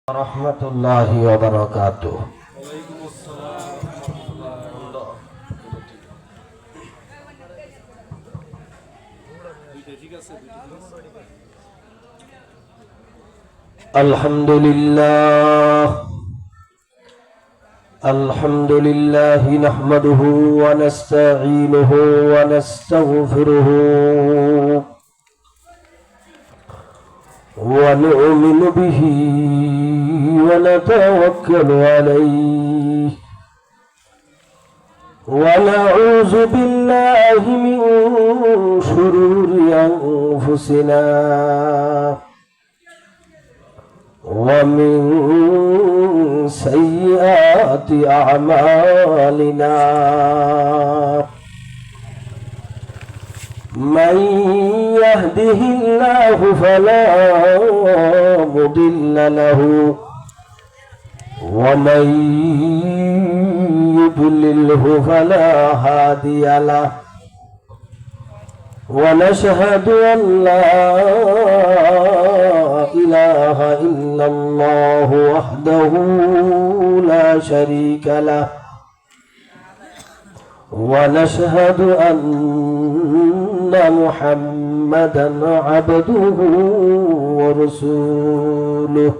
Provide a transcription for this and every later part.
রহমতুল্লাহি ওয়া বারাকাতুহু। আলহামদুলিল্লাহ নাহমাদুহু ওয়া নাস্তাঈনুহু ওয়া নাস্তাগফিরুহু ওয়া নু'মিনু বিহি ওয়া নাতাওয়াক্কালু আলাইহি ওয়া নাউযু বিল্লাহি মিন শুরুরি আনফুসিনা ومن سيئات أعمالنا من يهده الله فلا مضل له ومن يضلله فلا هادي له ونشهد أن لا إله إلا الله وحده لا شريك له ونشهد أن محمدا عبده ورسوله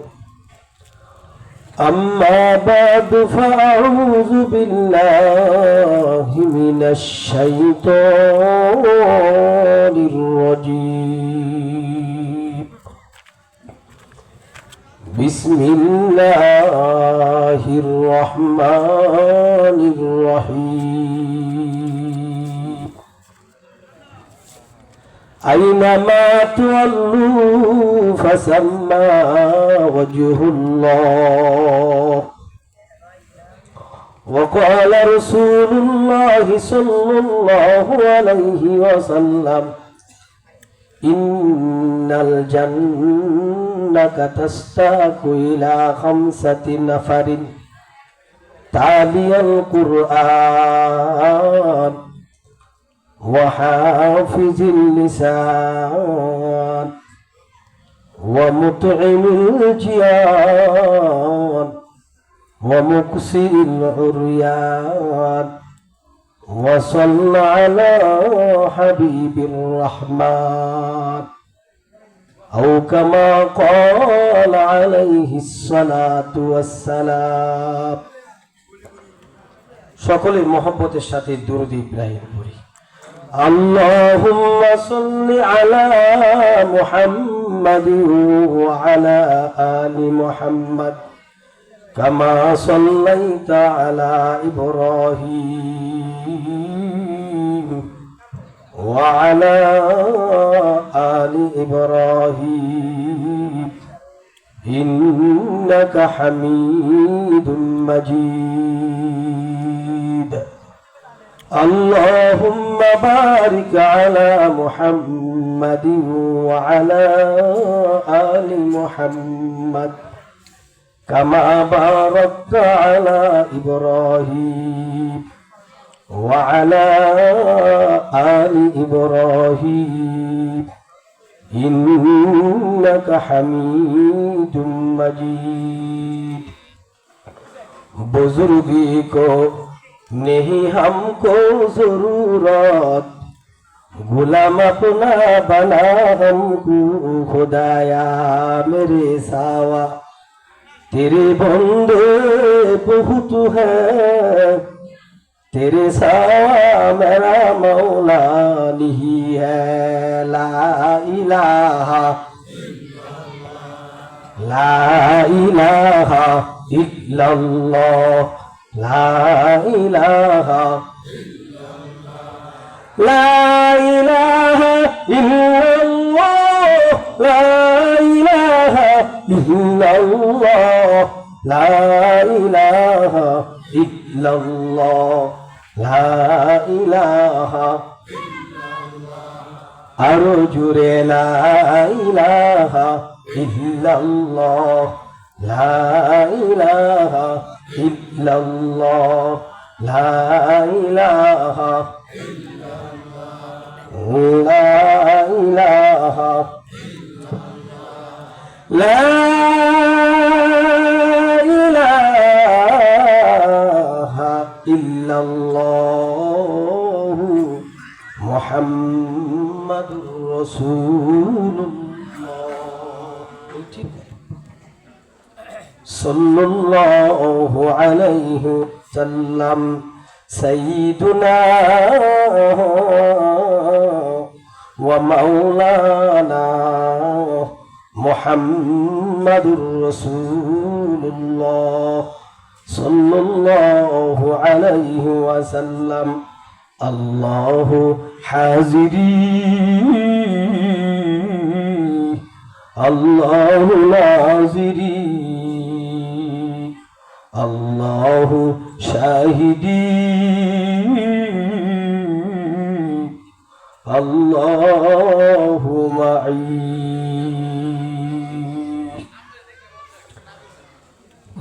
أما بعد فأعوذ بالله من الشيطان الرجيم بسم الله الرحمن الرحيم أينما تولوا فثما وجه الله وقال رسول الله صلى الله عليه وسلم إن الجنة تشتاق إلى 5 نفر تالي القرآن وحافظ اللسان ومطعم الجيان ومكسي العريان وصلى على حبيب الرحمن أو كما قال عليه الصلاة والسلام সকলের মহব্বতের সাথে দুরূদ ইব্রাহিম পড়ি। اللهم صل على محمد وعلى آل محمد كما صليت على إبراهيم وعلى آل إبراهيم إنك حميد مجيد اللهم بارك على محمد وعلى آل محمد كما باركت على إبراهيم وعلى آل إبراهيم إنك حميد مجيد बुजुर्गी को नहीं हमको जरूरत गुलाम अपना बना हमको खुदाया मेरे सावा तेरे बंदे बहुत है तेरे सावा मेरा मौला नहीं है ला इलाहा इल्लल्लाह ला इलाहा इल्लल्लाह ला इलाहा इल्लल्लाह ला इलाहा इल्लल्लाह ला इलाहा आरो जुरे ला इलाहा इल्लल्लाह ला इलाहा इल्लल्लाह ला इलाहा ला इलाहा لا রাসূলুল্লাহ সাল্লাল্লাহু আলাইহি সাল্লাম সাইয়্যিদুনা ওয়া মাওলানা মুহাম্মাদুর রাসূলুল্লাহ সাল্লাল্লাহু আলাইহি ওয়াসাল্লাম আল্লাহু হাজিরি আল্লাহু নাজিরি আল্লাহু শাহিদি আল্লাহু মাঈ।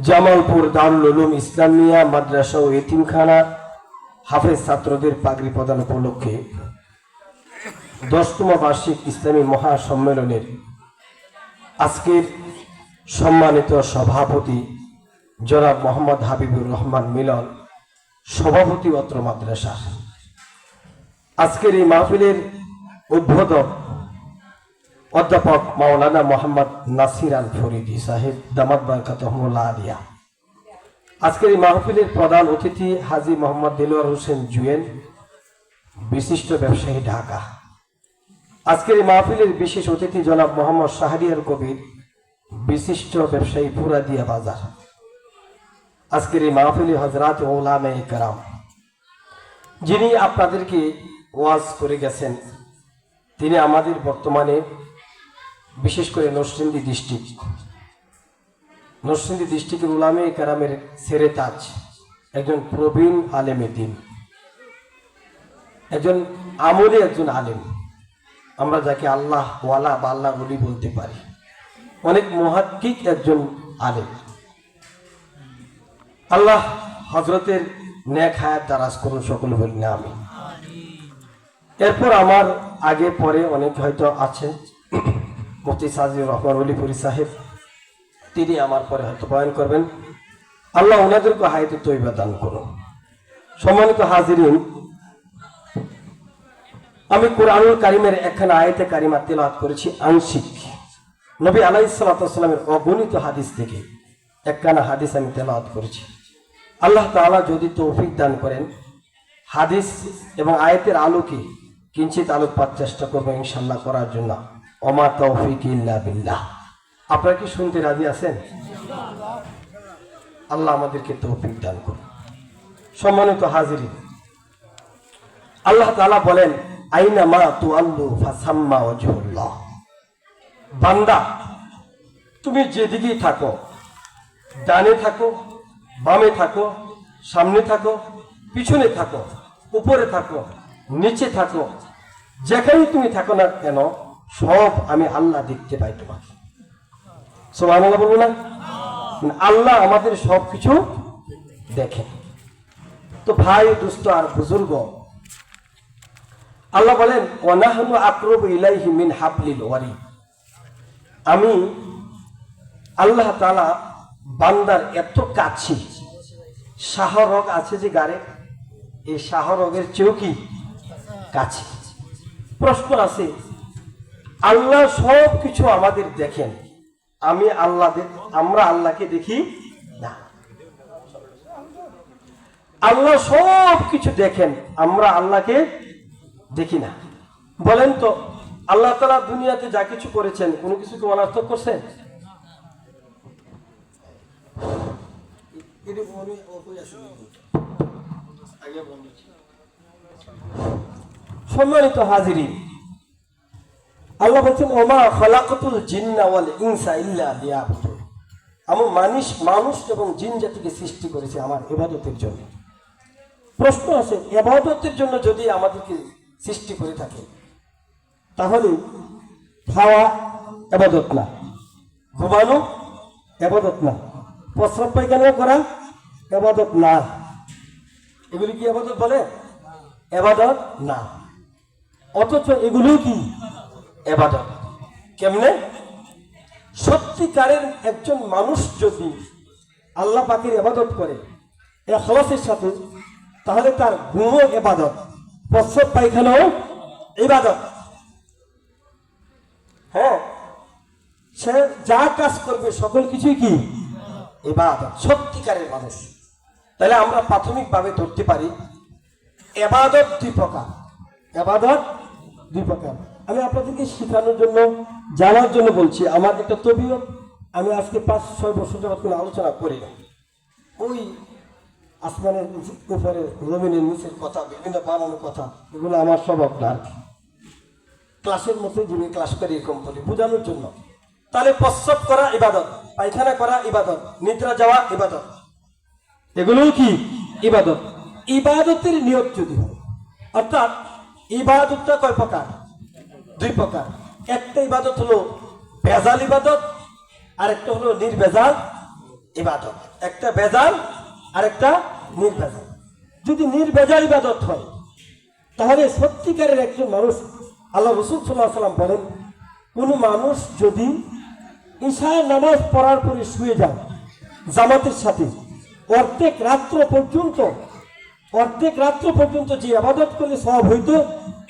জামালপুর দারুল উলুম ইসলামিয়া মাদ্রাসা ও এতিমখানা হাফেজ ছাত্রদের পাগড়ি প্রদান উপলক্ষে 10তম বার্ষিক ইসলামী মহাসম্মেলনের আজকের সম্মানিত সভাপতি জনাব মোহাম্মদ হাবিবুর রহমান মিলন, সভাপতি অত্র মাদ্রাসা। আজকের এই মাহফিলের উদ্বোধক অধ্যাপক মাওলানা মোহাম্মদ নাসির আল ফরিদি সাহেব দামাত বারাকাতুহুল্লাহ আলিয়া। আজকের এই মাহফিলের প্রধান অতিথি হাজী মোহাম্মদ দেলোয়ার হোসেন জুয়েল, বিশিষ্ট ব্যবসায়ী, ঢাকা। আজকের এই মাহফিলের বিশেষ অতিথি জনাব মোহাম্মদ শাহরিয়ার কবির, বিশিষ্ট ব্যবসায়ী, পুরাদিয়া বাজার। আজকের এই মাহফিলে হযরত উলামায়ে কেরাম, যিনি আপনাদেরকে ওয়াজ করে গেছেন, তিনি আমাদের বর্তমানে বিশেষ করে নরসিংদী ডিস্ট্রিক্টের উলামায়ে কেরামের সেরেতাজ, একজন প্রবীণ আলেমে দ্বীন, একজন আমলি একজন আলেম, আমরা যাকে আল্লাহ ওয়ালা বা আল্লাহ ওলি বলতে পারি, অনেক মুহাক্কিক একজন আলেম। আল্লাহ হযরতের নেক হায়াত দারাজ করুন, সকল বলি না আমিন। এরপর আমার আগে পরে অনেক হয়তো আছেন, মুফতি সাজিদুর রহমান ওলিপুরি সাহেব, তিনি আমার পরে হয়তো বয়ান করবেন। আল্লাহ ওনাদেরকে হায়াতে তৈবা দান করুন। সম্মানিত হাজিরিন, আমি কুরআনুল কারীমের একখানা আয়াতে কারিমা তেলাওয়াত করেছি আংশিক। নবী আলাইহিস সালাতু ওয়াস সালামের অগণিত হাদিস থেকে একখানা হাদিস আমি তেলাওয়াত করেছি। আল্লাহ তাআলা যদি তৌফিক দান করেন, হাদিস এবং আয়াতের আলোকে কিঞ্চিত আলোকপাত চেষ্টা করবো ইনশাআল্লাহ করার জন্য। ওমা তৌফিক ইল্লা বিল্লাহ। আপনারা কি শুনতে রাজি আছেন? আল্লাহ আমাদেরকে তৌফিক দান করুন। সম্মানিত হাজিরিন, আল্লাহ তাআলা বলেন, আইনা মা তুআল্লু ফাসাম্মা ওয়াজহুল্লাহ। বান্দা, তুমি যেদিকেই থাকো, ডানে থাকো, বামে থাকো, সামনে থাকো, পিছনে থাকো, উপরে থাকো, নিচে থাকো, যেখানে তুমি থাকো না কেন, সব আমি আল্লাহ দেখতে পাই তোমাকে। সুবহানাল্লাহ বলবো না? আল্লাহ আমাদের সব কিছু দেখেন। তো ভাই, দুস্থ আর বুজুর্গ, আল্লাহ বলেন, ওয়ানাহনু আকরাবু ইলাইহি মিন হাবলিল ওয়ারিদ। আমি আল্লাহ তাআলা বান্দার এত কাছে, শাহরগ আছে যে গারে, এই শাহরগের চেয়েও কি কাছে। প্রশ্ন আছে, আল্লাহ সব কিছু আমাদের দেখেন, আমরা আল্লাহকে দেখি না। আল্লাহ সব কিছু দেখেন, আমরা আল্লাহকে দেখি না। বলেন তো, আল্লাহ তাআলা দুনিয়াতে যা কিছু করেছেন, কোনো কিছু কি অনর্থক করছেন? সম্মানিত হাজিরিন, আল্লাহ বলছেন, ওমা খালাকাতুল জিন্না ওয়াল ইনসা ইল্লা লিয়াবুদুন। আমি মানুষ এবং জিন জাতিকে সৃষ্টি করেছি আমার ইবাদতের জন্য। প্রশ্ন আছে, ইবাদতের জন্য যদি আমাদেরকে সৃষ্টি করে থাকে, তাহলে খাওয়া ইবাদত না, ঘুমানো ইবাদত না, প্রস্রাব পায়খানা করা ইবাদত না, এগুলি কি ইবাদত বলে? ইবাদত না। অথচ এগুলো কি ইবাদত। কেমনে? সত্যিকারের একজন মানুষ যদি আল্লাহ পাকের ইবাদত করে ইখলাসের সাথে, তাহলে তার ঘুমও ইবাদত, প্রস্রাব পায়খানাও ইবাদত। হ্যাঁ, সে যা কাজ করবে সকল কিছুই কি ইবাদত, সত্যিকারের মানুষ। তাহলে আমরা প্রাথমিকভাবে ধরতে পারি ইবাদত দুই প্রকার। ইবাদত দুই প্রকার। আমি আপনাদেরকে শেখানোর জন্য, জানার জন্য বলছি। আমার একটা তবিয়ত, আমি আজকে 5-6 বছর যাবত কোনো আলোচনা করি না। ওই আসমানের উপরে জমিনের নিচের কথা, বিভিন্ন বানানোর কথা, এগুলো আমার স্বভাব না আর কি। ক্লাসের মধ্যে যিনি ক্লাস করে এরকম বলি বোঝানোর জন্য। তাহলে প্রস্রাব করা ইবাদত, পায়খানা করা ইবাদত, নিদ্রা যাওয়া ইবাদত, এগুলোও কি ইবাদত। ইবাদতের নিয়ত যদি হয়, অর্থাৎ ইবাদতটা কয় প্রকার? দুই প্রকার। একটা ইবাদত হলো বেজাল ইবাদত, আর একটা হলো নির্বেজাল ইবাদত। একটা বেজাল আর একটা নির্বেজাল। যদি নির্বেজাল ইবাদত হয় তাহলে সত্যিকারের একজন মানুষ, আল্লাহ রাসূল সাল্লাল্লাহু আলাইহি ওয়াসাল্লাম বলেন, কোন মানুষ যদি ঈশার নামাজ পড়ার পরে শুয়ে যায় জামাতের সাথে, অর্ধেক রাত্র পর্যন্ত যে ইবাদত করলে সওয়াব হইতো,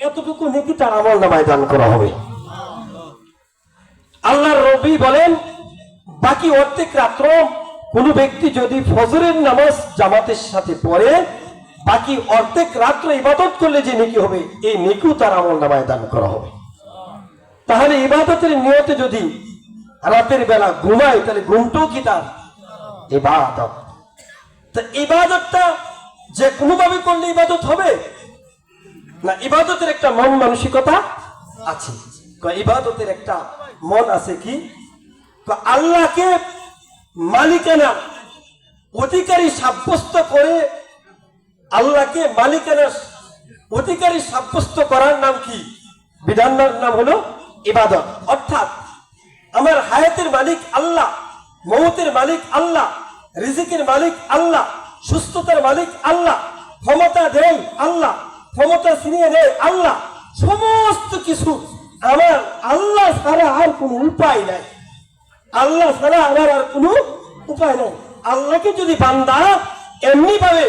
এতটুকু নেকি তার আমলনামায় দান করা হবে। আল্লাহর নবী বলেন, বাকি অর্ধেক রাত্র কোন ব্যক্তি যদি ফজরের নামাজ জামাতের সাথে পড়ে, বাকি অর্ধেক রাত্র ইবাদত করলে যে নেকি হবে, এই নেকিও তার আমলনামায় দান করা হবে। তাহলে ইবাদতের নিয়তে যদি রাতের বেলা ঘুমায়, তাহলে ঘুমটাও কি তার ইবাদত। তা ইবাদতটা যে কোনোভাবে করলে ইবাদত হবে না, ইবাদতের একটা মন মানসিকতা আছে। ইবাদতের একটা মন আছে কি, আল্লাহকে মালিকানা অধিকারী সাব্যস্ত করে, আল্লাহকে মালিকানার অধিকারী সাব্যস্ত করার নাম কি? বিধানের নাম হলো ইবাদত। অর্থাৎ আমার হায়াতের মালিক আল্লাহ, মৌতের মালিক আল্লাহ, রিজিকের মালিক আল্লাহ, সুস্থতার মালিক আল্লাহ, ক্ষমতা দেয় আল্লাহ, ক্ষমতা ছিনিয়ে দেয় আল্লাহ। সমস্ত কিছু আমার আল্লাহ ছাড়া আর কোনো উপায় নাই। আল্লাহ ছাড়া আমার আর কোনো উপায় নাই। আল্লাহকে যদি বান্দা এমনি ভাবে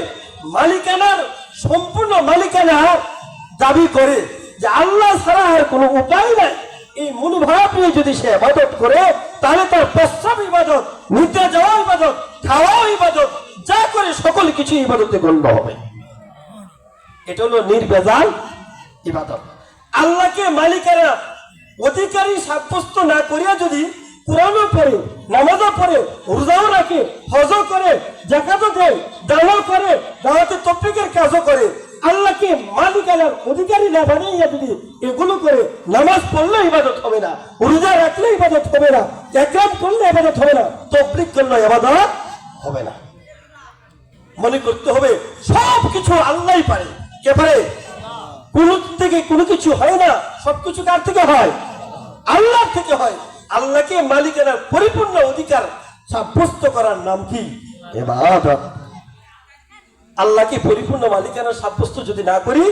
মালিকানার, সম্পূর্ণ মালিকানার দাবি করে যে আল্লাহ ছাড়া আর কোনো উপায় নাই, এই মনোভাব নিয়ে যদি সে ইবাদত করে, তাহলে তার প্রস্রাব ইবাদত, নিদ্রা যাওয়া ইবাদত, খাওয়াও ইবাদত, যা করে সকল কিছু ইবাদতে গণ্য হবে। এটা হলো নির্বেজাল ইবাদত। আল্লাহকে মালিকানা অধিকারী সাব্যস্ত না করিয়া যদি কোরআনও পড়ে, নামাজও পড়ে, রোজাও রাখে, হজও করে, যাকাতও দেয়, দানও করে, দাওয়াতে তাবলীগের কাজও করে, আল্লাহকে মালিকানার অধিকারী না বানাইয়া যদি এগুলো করে, নামাজ পড়লে ইবাদত হবে না, রোজা রাখলে ইবাদত হবে না, ইকরাম করলে ইবাদত হবে না, তাবলীগ করলে ইবাদত হবে না। মনে করতে হবে সব কিছু আল্লাহই পারে। কে পারে? কোন থেকে কোনো কিছু হয় না, সবকিছু কার থেকে হয়? আল্লাহ থেকে হয়। আল্লাহকে মালিকানার পরিপূর্ণ অধিকার সাব্যস্ত করার নাম কি? ইবাদত। আল্লাহকে পরিপূর্ণ মালিকানার সাব্যস্ত যদি না করি,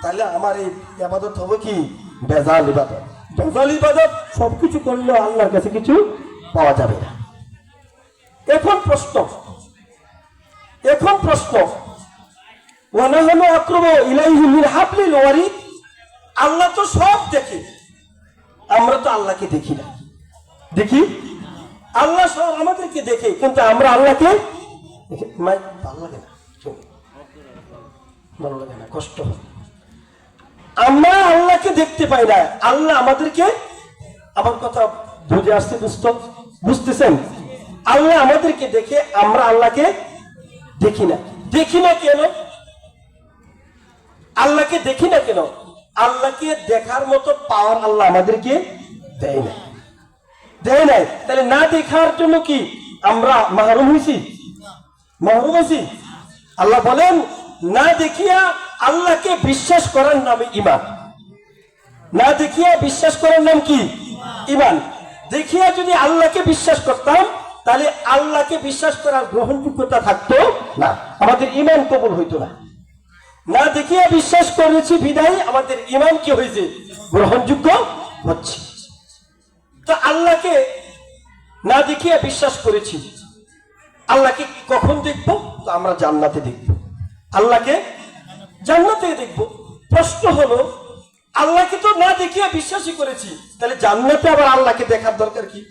তাহলে আমার এই ইবাদত হবে কি? বেজাল ইবাদত। বেজাল ইবাদত সবকিছু করলেও আল্লাহর কাছে কিছু পাওয়া যাবে না। এখন প্রশ্ন, ওয়ানাহনু আকরাবু ইলাইহি মিন হাবলিল ওয়ারিদ। আল্লাহ তো সব দেখে, আমরা তো আল্লাহকে দেখি না। দেখি? আল্লাহ সব আমাদেরকে দেখে, কিন্তু আমরা আল্লাহকে ভালো লাগে না, কষ্ট হয়। আমরা আল্লাহকে দেখতে পাই না, আল্লাহ আমাদেরকে, আমার কথা বুঝে আসছে দোস্ত? বুঝতেছেন? আল্লাহ আমাদেরকে দেখে, আমরা আল্লাহকে দেখি না। দেখি না কেন? আল্লাহকে দেখি না কেন? আল্লাহকে দেখার মতো পাওয়ার আল্লাহ আমাদেরকে দেয় না, দেয় নাই। তাহলে না দেখার জন্য কি আমরা মাহরুম হয়েছি? মাহরুম হয়েছি। আল্লাহ বলেন, না দেখিয়া আল্লাহকে বিশ্বাস করার নামে ঈমান। না দেখিয়া বিশ্বাস করার নাম কি? ঈমান। দেখিয়া যদি আল্লাহকে বিশ্বাস করতাম, তাহলে আল্লাহকে বিশ্বাস করার গ্রহণযোগ্যতা থাকতো না, আমাদের ঈমান কবুল হইতো না। না দেখিয়া বিশ্বাস করেছি বিদায় আমাদের ঈমান কি হয়েছে? গ্রহণযোগ্য হচ্ছে। তো আল্লাহকে না দেখিয়া বিশ্বাস করেছি, আল্লাহকে কখন দেখবো? তো আমরা জান্নাতে দেখবো, আল্লাহকে জান্নাতে দেখবো। প্রশ্ন হলো, আল্লাহকে তো না দেখিয়ে বিশ্বাসই করেছি, তাহলে জান্নাতে আবার আল্লাহকে দেখার দরকার কি?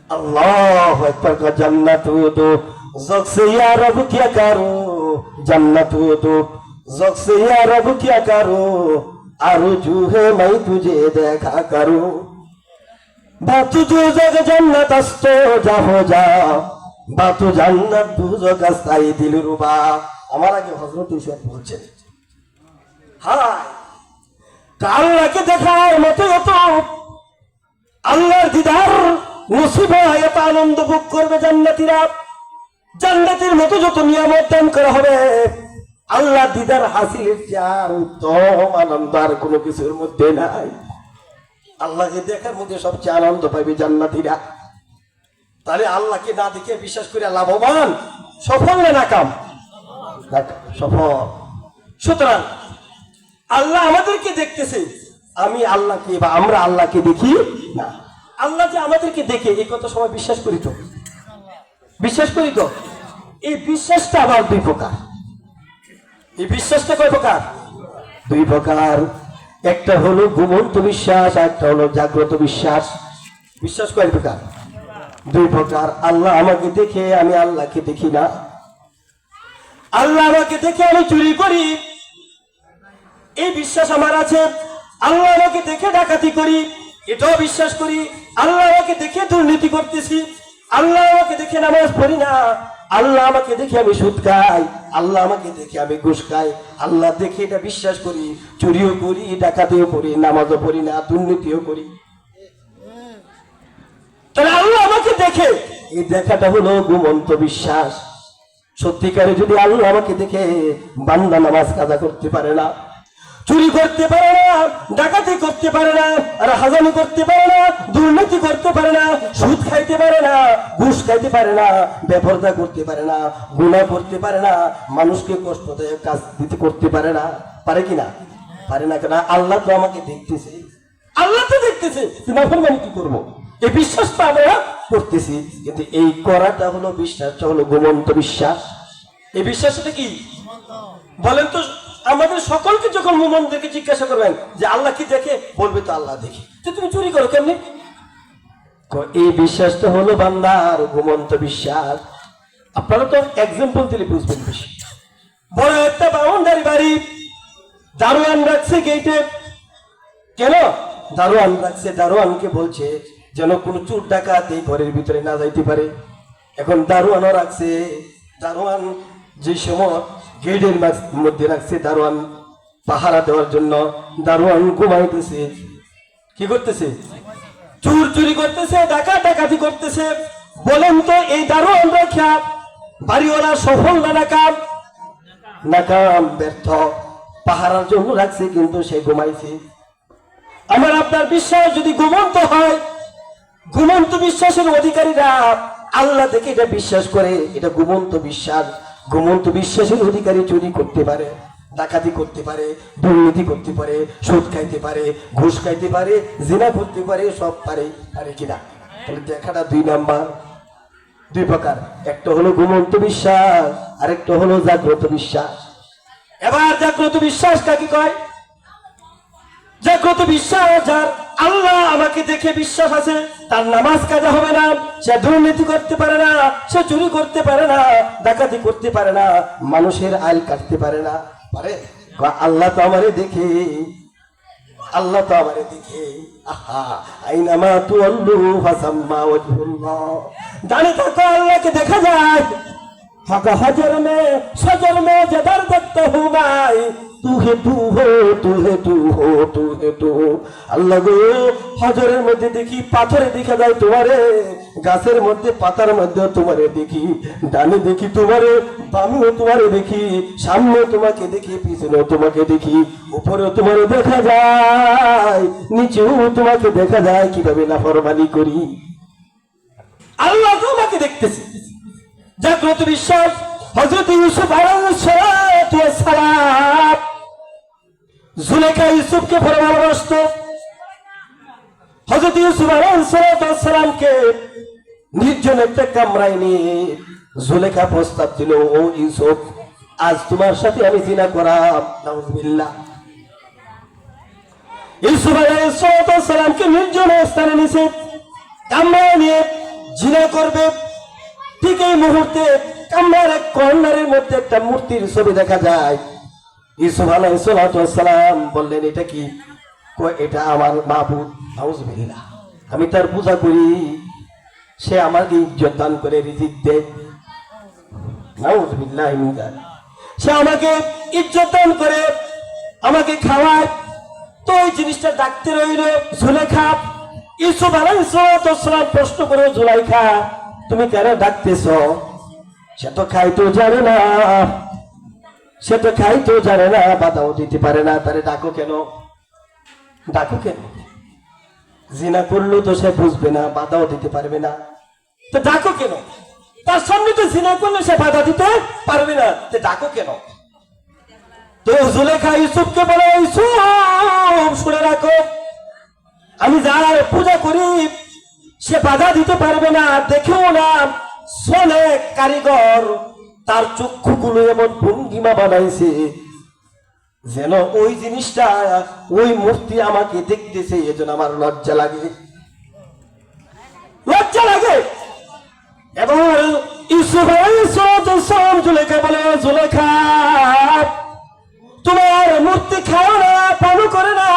আল্লাহু আকবার। জান্নাত দো জগসে ইয়া রব কিয়া কারো, জান্নাত দো জগসে ইয়া রব কিয়া কারো, আরজু হে মাই তুঝে দেখা করো। বাতু দুজগ জান্নাত আস্তো যা হো যা, বাতু জান্নাত দুজগ আস্তাই দিলরুবা। আমার আগে হযরত ইসহাক বলছেন, হায় আল্লাহকে দেখার মতো এত আল্লাহর দিদার নসিব হয়, এত আনন্দ ভোগ করবে জান্নাতীরা। জান্নাতের মতো যত নিয়ামত দান করা হবে, আল্লাহ দিদার হাসিলের চার উত্তম আনন্দ আর কোনো কিছুর মধ্যে নাই। আল্লাহকে দেখার মধ্যে সবচেয়ে আনন্দ পাইবে জান্নাতীরা। তাহলে আল্লাহকে না দেখে বিশ্বাস করে লাভবান, সফল না নাকাম? সফল। সুতরাং আল্লাহ আমাদেরকে দেখতেছে, আমি আল্লাহকে বা আমরা আল্লাহকে দেখি না। আল্লাহ যে আমাদেরকে দেখে, এই কথা সবাই বিশ্বাস করি তো? বিশ্বাস করি তো? এই বিশ্বাসটা আবার দুই প্রকার। এই বিশ্বাসটা কয় প্রকার? দুই প্রকার। একটা হলো ঘুমন্ত বিশ্বাস, একটা হলো জাগ্রত বিশ্বাস। বিশ্বাস কয় প্রকার? দুই প্রকার। আল্লাহ আমাকে দেখে, আমি আল্লাহকে দেখি না। আল্লাহ আমাকে দেখে আমি চুরি করি, এই বিশ্বাস আমার আছে। আল্লাহ আমাকে দেখে ডাকাতি করি, এটাও বিশ্বাস করি। আল্লাহ আমাকে দেখে দুর্নীতি করতেছি, আল্লাহ আমাকে দেখে নামাজ পড়ি না। আল্লাহ আমাকে দেখে আমি সুদ খাই, আল্লাহ আমাকে দেখে আমি ঘুষ খাই। আল্লাহ দেখে এটা বিশ্বাস করি, চুরিও করি, ডাকাতিও করি, নামাজও পড়ি না, দুর্নীতিও করি। তাহলে আল্লাহ আমাকে দেখে, এই দেখাটা হলো ঘুমন্ত বিশ্বাস। সত্যিকারে যদি আল্লাহ আমাকে দেখে, বান্দা নামাজ কাজা করতে পারে না, চুরি করতে পারে না, ডাকাতি করতে পারে না, আর হাজামি করতে পারে না, দুর্নীতি করতে পারে না, সুদ খাইতে পারে না, ঘুষ খাইতে পারে না, বেপরদা করতে পারে না, গুনাহ করতে পারে না, মানুষকে কষ্টদায়ক কাজ দিতে করতে পারে না। পারে কিনা? পারে না। কেন? আল্লাহ তো আমাকে দেখতেছে, আল্লাহ তো দেখতেছে, নাফরমানি কি করবো? এই বিশ্বাসটা আমরা করতেছি, কিন্তু এই করাটা হলো বিশ্বাসটা হলো ঘুমন্ত বিশ্বাস। এই বিশ্বাসটা কি বলেন তো? আমাদের সকলকে যখন মুমিনদেরকে জিজ্ঞাসা করবেন যে আল্লাহ কি দেখে, বলবে তো আল্লাহ দেখে। তো তুমি চুরি করো কেমনি? এই বিশ্বাসটা হলো বান্দার ঘুমন্ত বিশ্বাস। আপনারা তো এক্সাম্পল দিলে বুঝবেন বেশি। বড় একটা বাউন্ডারি বাড়ি, দারোয়ান রাখছে গেটে। কেন দারোয়ান রাখছে? দারোয়ানকে বলছে যেন কোনো চোর ডাকাত এই ঘরের ভিতরে না যাইতে পারে। এখন দারোয়ানও রাখছে, দারোয়ান যে সময় গেটের মধ্যে রাখছে দারোয়ান পাহারা দেওয়ার জন্য। দারোয়ান ঘুমাইতেছে, কি করতেছে? চুর চুরি করতেছে, ডাকাতি করতেছে। বলেন তো এই দারোয়ান রাখা বাড়িওয়ালা সফল না নাকাম? নাকাম, ব্যর্থ। পাহারার জন্য রাখছে কিন্তু সে ঘুমাইছে। আমার আপনার বিশ্বাস যদি ঘুমন্ত হয়, ঘুমন্ত বিশ্বাসের অধিকারীরা আল্লাহ দেখে এটা বিশ্বাস করে, এটা ঘুমন্ত বিশ্বাস। ঘুমন্ত বিশ্বাসের অধিকারী চুরি করতে পারে, ডাকাতি করতে পারে, দুর্নীতি করতে পারে, সুদ খাইতে পারে, ঘুষ খাইতে পারে, জিনা করতে পারে, সব পারে। পারে কিনা? তাহলে দেখাটা দুই নাম্বার, দুই প্রকার। একটা হলো ঘুমন্ত বিশ্বাস, আরেকটা হলো জাগ্রত বিশ্বাস। এবার জাগ্রত বিশ্বাস কাকে কয়? জাগ্রত বিশ্বাস যার আল্লাহ আমাকে দেখে বিশ্বাস আছে, তার নামাজ কাজা হবে না, সে দুর্নীতি করতে পারে না, সে চুরি করতে পারে না, ডাকাতি করতে পারে না, মানুষের আইল কাটতে পারে না। পারে? আল্লাহ তো আমারে দেখে, আল্লাহ তো আমারে দেখে। আহা, আইনামা তুআল্লু ফাসাম্মা ওয়াজহুল্লাহ। জানে তো আল্লাহকে দেখা যায়। हक हजर में सजर में जदर देखते हूँ मैं, तू है तू हो, तू है तू हो, तू है तू। আল্লাহ গো, হজরের মধ্যে দেখি, পাথরে দেখা যায় তোমারে, গাছের মধ্যে পাতার মধ্যে তোমারে দেখি, ডানে দেখি তোমারে, বামেও তোমারে দেখি, সামনে তোমাকে দেখি, পিছনেও তোমাকে দেখি, উপরেও তোমারে দেখা যায়, নিচেও তোমাকে দেখা যায়। কিভাবে নাফরমানি করি, আল্লাহ তোমাকে দেখতেছে। জাগ্রত বিশ্বাস। হযরত ইউসুফ আলাইহিস সালাম, জুলেখা ইউসুফকে বড় ভালোবাসত। হযরত ইউসুফ আলাইহিস সালামকে নির্জন একটা কামরায় নিয়ে জুলেখা প্রস্তাব দিল, ও ইউসুফ, আজ তোমার সাথে আমি জিনা করাম। নাউজুবিল্লাহ। ইউসুফ আলাইহিস সালামকে নির্জন স্থানে নিছে, কামরায় নিয়ে জিনা করবে। ঠিক এই মুহূর্তে কামরার এক কর্নারের মধ্যে একটা মূর্তির ছবি দেখা যায়। ইউসুফ আলাইহিস সালাম বললেন, এটা কি? এটা আমার মাবুদ, নাউজুবিল্লাহ, আমি তার পূজা করি, সে আমাকে ইজ্জত দান করে রিজিক দেয়, নাউজুবিল্লাহ, সে আমাকে ইজ্জত দান করে আমাকে খাওয়ায়। তো ওই জিনিসটা ডাকতে রইল জুলেখা। ইউসুফ আলাইহিস সালাম প্রশ্ন করে, জুলাইখা তুমি কেন ডাকতেছ? সে তো খাইতো জানে না, সে তো খাইতো জানে না, বাধাও দিতে পারে না, তারে ডাকো কেন? ডাকো কেন? জিনা করলো তো সে বুঝবে না, বাধাও দিতে পারবে না, তো ডাকো কেন? তার সামনে তো জিনা করলে সে বাধা দিতে পারবে না, তো ডাকো কেন? তো জুলেখা ইউসুফকে বলে, ইউসুফ শুনে রাখো, আমি যার পূজা করি সে বাধা দিতে পারবে না, দেখেও না, শোনে কারিগর তার চক্ষুগুলো এমন ভঙ্গিমা বানাইছে যেন ওই জিনিসটা, ওই মূর্তি আমাকে দেখতেছে, এজন্য আমার লজ্জা লাগে, লজ্জা লাগে। এবং ইউসুফ আলাইহিস সালাম জুলেখা বলে, জুলেখা তোমার মূর্তি খাও না, পান করে না,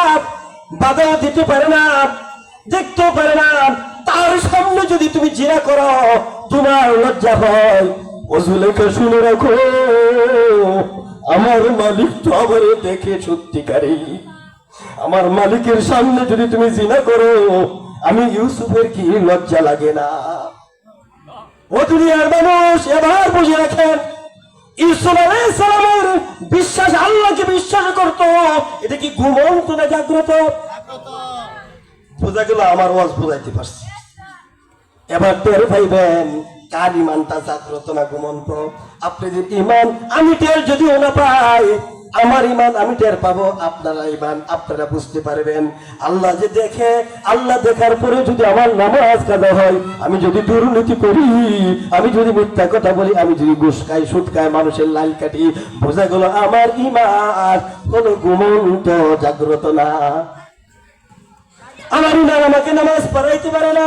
বাধা দিতে পারে না, দেখতেও পারে না, তার সামনে যদি তুমি জিনা করো তোমার লজ্জা হয়। ও জুলেখা শুনে রাখো, আমার মালিক তো আবার দেখে সত্যিকারী, আমার মালিকের সামনে যদি তুমি জিনা করো, আমি ইউসুফের কি লজ্জা লাগে না? ও দুনিয়ার মানুষ, এবার বুঝে রাখেন, ইউসুফ আলাইহিস সালামের বিশ্বাস আল্লাহকে বিশ্বাস করত, এটা কি ঘুমন্ত না জাগ্রত? বোঝা গেল, আমার ওয়াজ বোঝাইতে পারছি। এবার টের পাইবেন কার ইমানটা জাগ্রত না ঘুমন্ত। আপনাদের ইমান আমি টের যদিও না পাই, আমার ইমান আমি টের পাবো, আপনারা ইমান আপনারা বুঝতে পারবেন। আল্লাহ যে দেখে, আল্লাহ দেখার পরে যদি আমার নামাজ কাজা হয়, আমি যদি দুর্নীতি করি, আমি যদি মিথ্যা কথা বলি, আমি যদি ঘুষ খাই, সুদ খাই, মানুষের লাইল কাটি, বোঝা গেল আমার ইমান কোনো ঘুমন্ত জাগ্রত না। আমার ইমান আমাকে নামাজ পড়াইতে পারে না,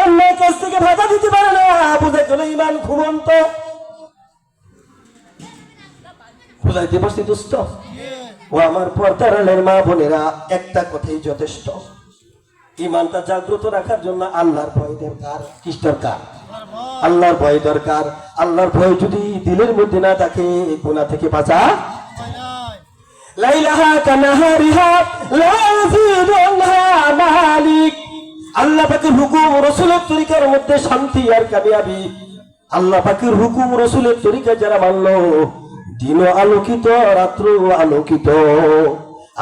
অন্যায় কাছ থেকে বাধা দিতে পারে না, বোঝা গেল ইমান ঘুমন্ত। বুঝাইতে পারছি দোস্ত? ও আমার পর্দার আলের মা বোনেরা, একটা কথাই যথেষ্ট, ইমানটা জাগ্রত রাখার জন্য আল্লাহর ভয় দরকার। কি দরকার? আল্লাহর ভয় দরকার। আল্লাহর ভয় যদি দিলের মধ্যে না থাকে, গুনাহ থেকে বাঁচা লাইলাহা কানাহারিহা লা ইয়াজিদুনহা মালিক। আল্লাহ পাকের হুকুম রাসূলের তরিকার মধ্যে শান্তি আর কামিয়াবি। আল্লাহ পাকের হুকুম রাসূলের তরিকা যারা মানলো, দিনও আলোকিত, রাত্র আলোকিত।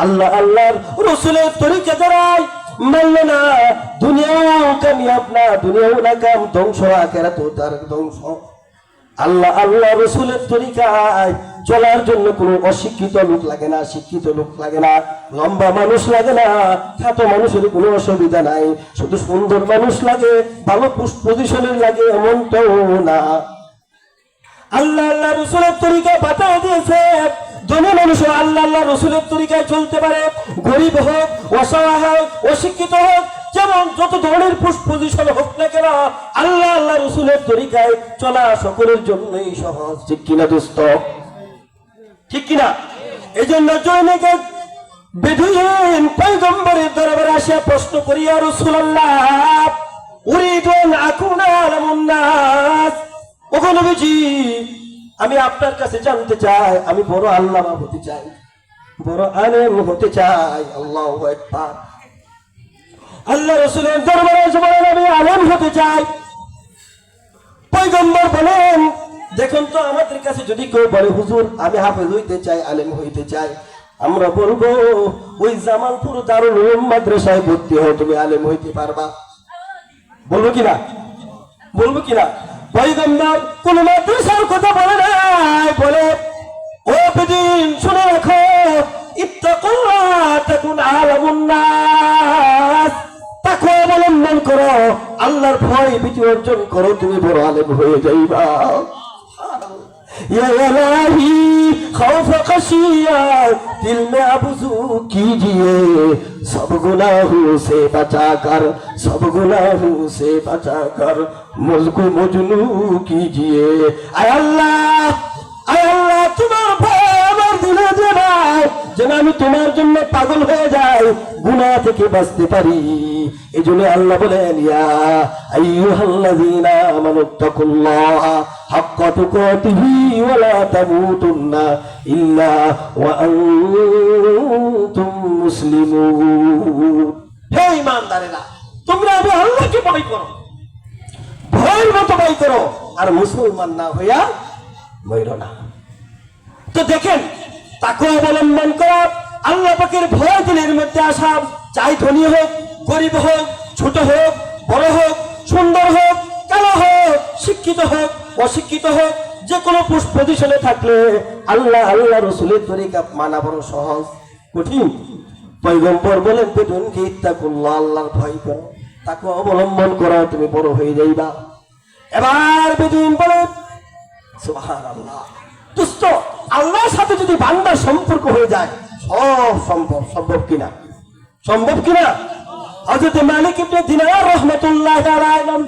আল্লাহ আল্লাহর রাসূলের তরিকা যারা মানলো না, দুনিয়াও কামিয়াব না, দুনিয়াও নাকাম, ধ্বংস, আখিরাতও তার ধ্বংস। আল্লাহ আল্লাহ রাসূলের তরিকায় চলার জন্য কোনো অশিক্ষিত লোক লাগে না, শিক্ষিত লোক লাগে না, লম্বা মানুষ লাগে না, খাটো মানুষের কোনো অসুবিধা নাই, শুধু সুন্দর মানুষ লাগে, ভালো পজিশনের লাগে এমনটাও না। আল্লাহ আল্লাহ রাসূলের তরিকায় বাতায় দিয়েছে, ধনী মানুষও আল্লাহ আল্লাহ রাসূলের তরিকায় চলতে পারে, গরিব হোক, অসহায়, অশিক্ষিত হোক, যেমন যত ধরনের পজিশন হোক না কেন, আল্লাহ আল্লাহ রাসূলের তরিকায় চলা সকলের জন্যই সহজ। ঠিক কিনা দোস্ত? ঠিক কিনা? এই জন্য জনৈক বেদুইন পয়গম্বরের দরবারে আসিয়া প্রশ্ন করিয়া, রাসূলুল্লাহ উরিদু আন আকুনা আলামুন নাস, ওগো নবীজি আমি আপনার কাছে জানতে চাই, আমি বড় আল্লামা হতে চাই, বড় আলেম হতে চাই। আল্লাহু আকবার। আল্লাহ রাসূলের দরবারে এসে বলেন, আমি আলেম হতে চাই। পয়গম্বর বলেন, দেখুন তো আমাদের কাছে যদি কেউ বলে, হুজুর আমি হাফেজ হইতে চাই, আলেম হইতে চাই, আমরা বলবো ওই জামালপুর দারুল উলুম মাদ্রাসায় ভর্তি হও, তুমি আলেম হইতে পারবা। বলবো কিনা? বলবো কিনা? পয়গম্বর কোন মাদ্রাসার কথা বলে নাই, বলে ও বেদিন শুনে রাখো, ইত্তাকুল্লাহ তাকুন আলামুন নাস, তাকওয়া অবলম্বন করো, আল্লাহর ভয় ভীতি অর্জন করো, তুমি বড় আলেম হয়ে যাইবা। ইয়া ইলাহি खौफ खशिया दिल में आबुजू कीजिए सब गुनाहों से बचाकर सब गुनाहों से बचाकर मुझको मजनू कीजिए आय अल्लाह তোমার ভয় আমার দিলে দেবাই যেন আমি তোমার জন্য পাগল হয়ে যাই গুনাহ থেকে বাঁচতে পারি এজন্য আল্লাহ বলেন ইয়া আইয়ুহাল্লাযীনা আমানুত্তাকুল্লাহা হাক্কা তুকাতিহি ওয়া লা তামুতুন্না ইল্লা ওয়া আনতুম মুসলিমুন হে ঈমানদারেরা তোমরা আমি আল্লাহকে ভয় করো ভয়ের মতো ভয় করো আর মুসলমান না হইয়া মইরো না তো দেখেন তাকে অবলম্বন করা আল্লাহ পাকের ভয় দিলের মধ্যে আসা চাই ধনী হোক গরিব হোক ছোট হোক বড় হোক সুন্দর হোক কালো হোক শিক্ষিত হোক অশিক্ষিত হোক যে কোনো পজিশনে থাকলে আল্লাহ রসুলের তরিকা মানা বড় সহজ কঠিন পয়গম্বর বলেন বেদুন কি ইত্তাকুল্লাহ আল্লাহর ভয় করো তাকে অবলম্বন করা তুমি বড় হয়ে যাইবা এবার বেদুন বলেন সুবহানাল্লাহ দুষ্ট আল্লাহর সাথে যদি বান্দার সম্পর্ক হয়ে যায় সব সম্ভব কিনা হযরত মালিক ইবনে দিনার রাহমাতুল্লাহি আলাইহি নাম